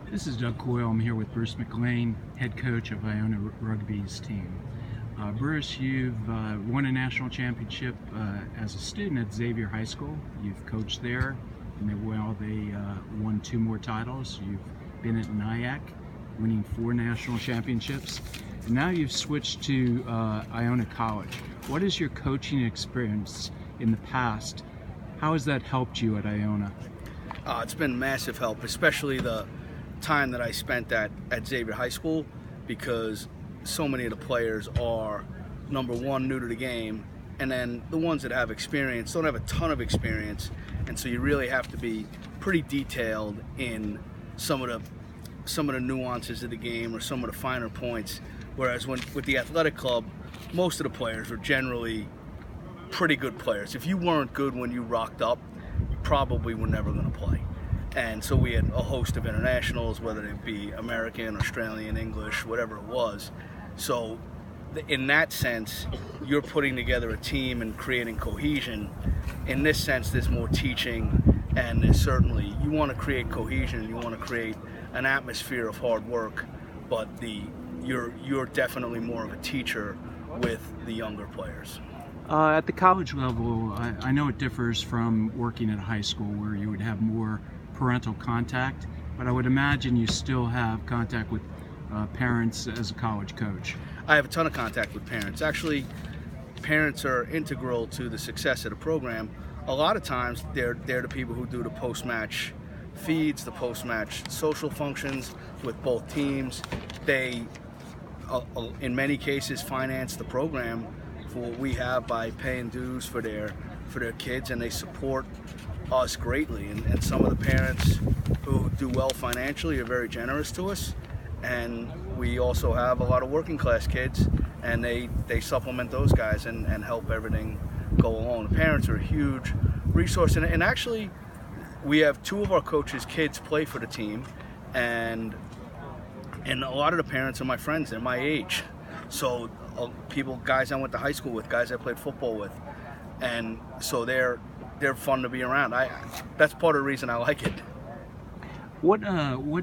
This is Doug Coyle. I'm here with Bruce McLane, head coach of Iona Rugby's team. Bruce, you've won a national championship as a student at Xavier High School. You've coached there, and they won 2 more titles. You've been at NYAC, winning 4 national championships. And now you've switched to Iona College. What is your coaching experience in the past? How has that helped you at Iona? It's been massive help, especially the time that I spent at Xavier High School, because so many of the players are, number one, new to the game, and then the ones that have experience don't have a ton of experience, and so you really have to be pretty detailed in some of the nuances of the game or some of the finer points. Whereas with the athletic club, most of the players were generally pretty good players. If you weren't good when you rocked up, you probably were never going to play. And so we had a host of internationals, whether it be American, Australian, English, whatever it was. So in that sense, you're putting together a team and creating cohesion. In this sense, there's more teaching, and there's certainly, you want to create cohesion, you want to create an atmosphere of hard work, but you're definitely more of a teacher with the younger players. At the college level, I know it differs from working at high school where you would have more parental contact, but I would imagine you still have contact with parents as a college coach. I have a ton of contact with parents. Actually, parents are integral to the success of the program. A lot of times, they're the people who do the post-match feeds, the post-match social functions with both teams. They, in many cases, finance the program for what we have by paying dues for their kids, and they support us greatly. And some of the parents who do well financially are very generous to us, and we also have a lot of working class kids, and they supplement those guys and help everything go along. The parents are a huge resource, and actually we have 2 of our coaches' kids play for the team, and a lot of the parents are my friends. They're my age, so guys I went to high school with, guys I played football with, and so they're fun to be around. That's part of the reason I like it. What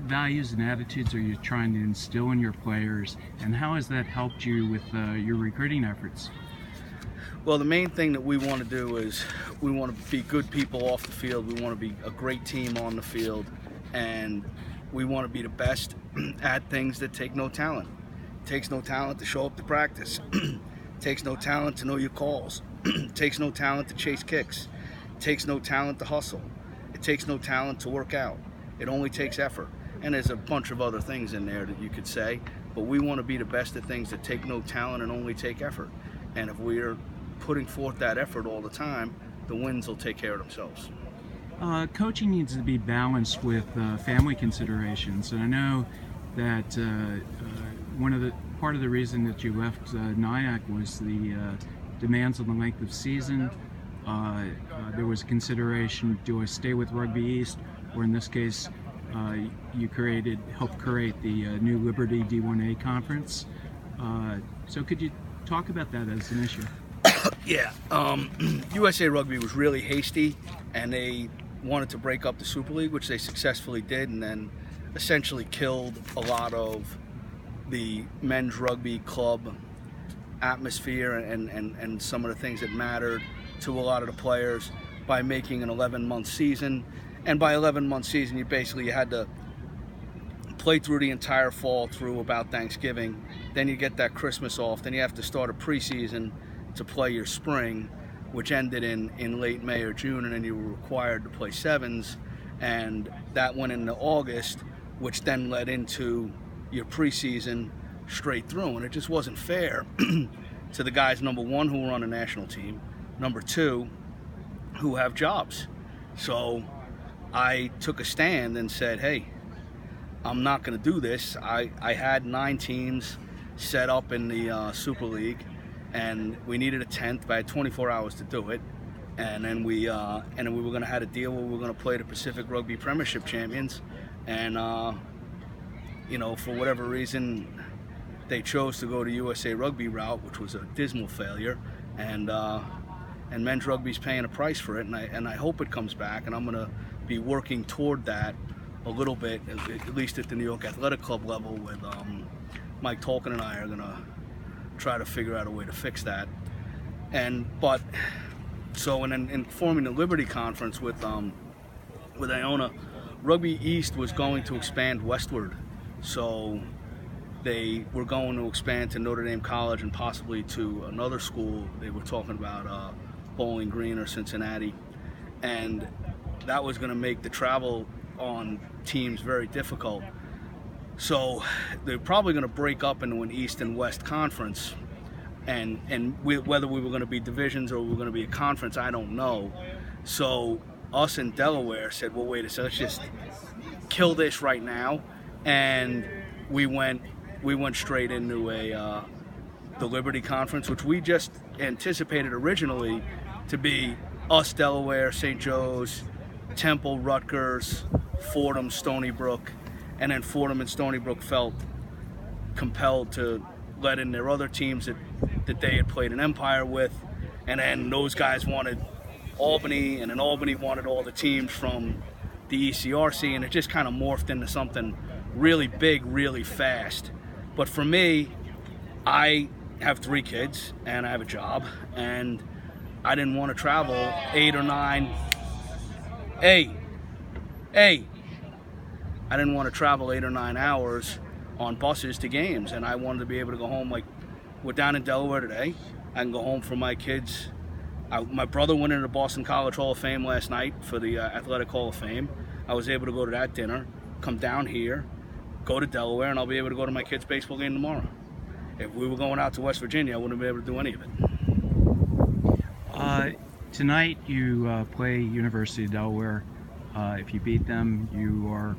values and attitudes are you trying to instill in your players, and how has that helped you with your recruiting efforts? Well, the main thing that we want to do is we want to be good people off the field. We want to be a great team on the field, and we want to be the best at things that take no talent. It takes no talent to show up to practice. It takes no talent to know your calls. It takes no talent to chase kicks. It takes no talent to hustle. It takes no talent to work out. It only takes effort. And there's a bunch of other things in there that you could say, but we want to be the best at things that take no talent and only take effort. And if we're putting forth that effort all the time, the wins will take care of themselves. Coaching needs to be balanced with family considerations, and I know that part of the reason that you left NYAC was the demands on the length of season. There was consideration: do I stay with Rugby East, or in this case, you helped create the new Liberty D1A conference. So could you talk about that as an issue? Yeah, USA Rugby was really hasty, and they wanted to break up the Super League, which they successfully did, and then essentially killed a lot of the men's rugby club atmosphere and some of the things that mattered to a lot of the players by making an 11-month season. And by 11-month season, you had to play through the entire fall through about Thanksgiving. Then you get that Christmas off. Then you have to start a preseason to play your spring, which ended in late May or June, and then you were required to play sevens, and that went into August, which then led into your preseason straight through, and it just wasn't fair to the guys, number one, who were on the national team, number two, who have jobs. So I took a stand and said, hey, I'm not going to do this. I had 9 teams set up in the Super League, and we needed a 10th, but I had 24 hours to do it. And then we were going to have a deal where we were going to play the Pacific Rugby Premiership champions, and for whatever reason, they chose to go the USA Rugby route, which was a dismal failure, and men's rugby's paying a price for it, and I hope it comes back, and I'm going to be working toward that a little bit, at least at the New York Athletic Club level, with Mike Tolkien and I are going to try to figure out a way to fix that. So in forming the Liberty Conference with Iona, Rugby East was going to expand westward. So they were going to expand to Notre Dame College and possibly to another school. They were talking about Bowling Green or Cincinnati. And that was going to make the travel on teams very difficult. So they're probably going to break up into an East and West conference. And whether we were going to be divisions or we were going to be a conference, I don't know. So us in Delaware said, well, wait a second, let's just kill this right now. And we went straight into the Liberty Conference, which we just anticipated originally to be us, Delaware, St. Joe's, Temple, Rutgers, Fordham, Stony Brook, and then Fordham and Stony Brook felt compelled to let in their other teams that they had played an Empire with, and then those guys wanted Albany, and then Albany wanted all the teams from the ECRC, and it just kind of morphed into something really big, really fast. But for me, I have 3 kids, and I have a job, and I didn't want to travel 8 or 9. I didn't want to travel 8 or 9 hours on buses to games, and I wanted to be able to go home. Like, we're down in Delaware today. I can go home for my kids. My brother went into the Boston College Hall of Fame last night for the Athletic Hall of Fame. I was able to go to that dinner, come down here, go to Delaware, and I'll be able to go to my kids' baseball game tomorrow. If we were going out to West Virginia, I wouldn't have been able to do any of it. Tonight you play University of Delaware. If you beat them, you are,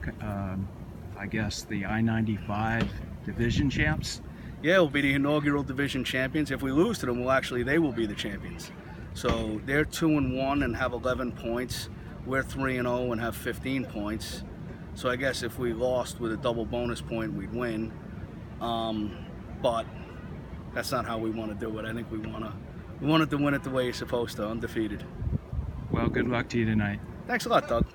I guess, the I-95 division champs. Yeah, we'll be the inaugural division champions. If we lose to them, they will be the champions. So they're 2-1 and have 11 points. We're 3-0 and have 15 points. So I guess if we lost with a double bonus point, we'd win. But that's not how we want to do it. I think we wanted to win it the way you're supposed to, undefeated. Well, good luck to you tonight. Thanks a lot, Doug.